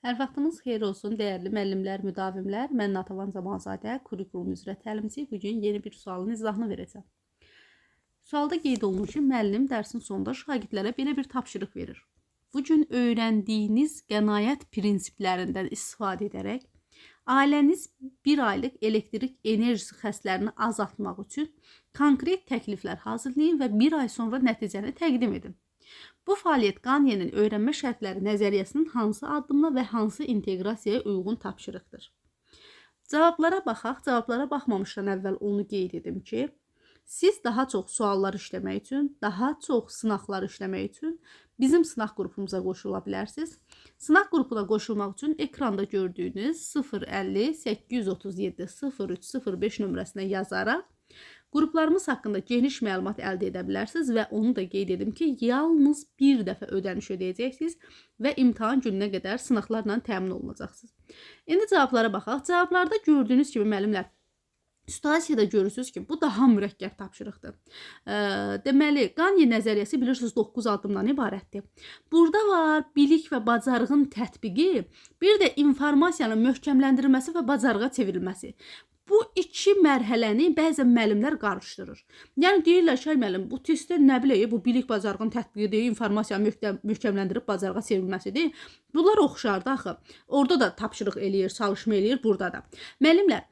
Hər vaxtınız xeyir olsun, dəyərli müəllimlər, müdavimlər. Mən Natəvan Zamanzadə, kurikulum üzrə təlimçi. Bugün yeni bir sualın izahını verəcəm. Sualda qeyd olunur ki, müəllim dərsin sonunda şagirdlərə belə bir tapşırıq verir. Bugün öyrəndiyiniz qənaət prinsiplərindən istifadə edərək, ailəniz bir aylıq elektrik enerjisi xərclərini azaltmaq üçün konkret təkliflər hazırlayın və bir ay sonra nəticəni təqdim edin. Bu fəaliyyət Qanyenin öyrənmə şərtləri nəzəriyyəsinin hansı addımla və hansı inteqrasiyaya uyğun tapşırıqdır? Cavablara baxaq. Cavablara baxmamışdan əvvəl onu qeyd edim ki, siz daha çox suallar işləmək üçün, daha çox sınaqlar işləmək üçün bizim sınaq qrupumuza qoşula bilərsiniz. Sınaq qrupuna qoşulmaq üçün ekranda gördüyünüz 050 837 0305 nömrəsinə yazaraq qruplarımız haqqında geniş məlumat əldə edə bilərsiniz və onu da qeyd edim ki, yalnız bir dəfə ödəniş ödəyəcəksiniz və imtahan gününə qədər sınaqlarla təmin olunacaqsınız. İndi cavablara baxaq. Cavablarda gördüyünüz kimi müəllimlər, situasiyada görürsünüz ki, bu daha mürəkkəb tapşırıqdır. Deməli, Qanye nəzəriyyəsi bilirsiniz 9 addımdan ibarətdir. Burada var bilik və bacarığın tətbiqi, bir də informasiyanın möhkəmləndirilməsi və bacarığa çevrilməsi. Bu iki mərhələni bəzən müəllimlər qarışdırır. Yəni deyirlər ki, müəllim, bu testdə nə bilək, bu bilik bacarığın tətbiqidir, informasiyanı möhkəmləndirib bacarığa çevrilməsidir. Bunlar oxşardır axı. Orada da tapşırıq eləyir, çalışma eləyir, burada da. Müəllimlər,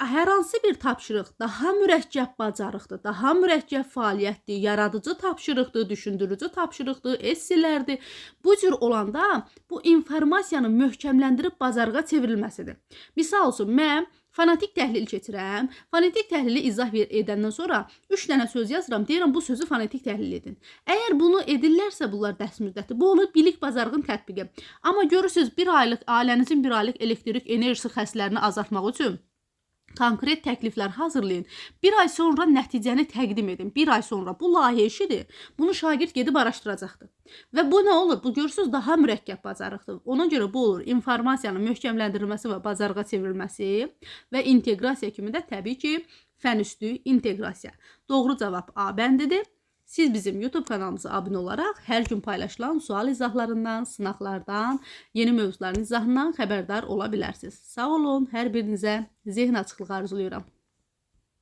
hər hansı bir tapşırıq daha mürəkkəb bacarıqdır, daha mürəkkəb fəaliyyətdir, yaradıcı tapşırıqdır, düşündürücü tapşırıqdır, esselərdir. Bu cür olanda bu informasiyanı möhkəmləndirib bacarığa çevrilməsidir. Misal üçün, mən fonetik təhlil keçirəm. Fonetik təhlili izah edəndən sonra 3 dənə söz yazıram, deyirəm bu sözü fonetik təhlil edin. Əgər bunu edirlərsə bunlar dərs müddəti, bu olur bilik bacarığın tətbiqi. Amma görürsünüz, ailənizin bir aylıq elektrik enerjisi xərclərini azaltmaq üçün konkret təkliflər hazırlayın. Bir ay sonra nəticəni təqdim edin. Bir ay sonra. Bu layihə işidir. Bunu şagird gedib araşdıracaqdır. Və bu nə olur? Bu görürsünüz daha mürəkkəb bacarıqdır. Ona görə bu olur informasiyanın möhkəmləndirilməsi və bacarığa çevrilməsi və inteqrasiya kimi də təbii ki, fənüstü inteqrasiya. Doğru cavab A bəndidir. Siz bizim YouTube kanalımıza abunə olaraq hər gün paylaşılan sual izahlarından, sınaqlardan, yeni mövzuların izahından xəbərdar ola bilərsiniz. Sağ olun, hər birinizə zehn açıqlığı arzulayıram.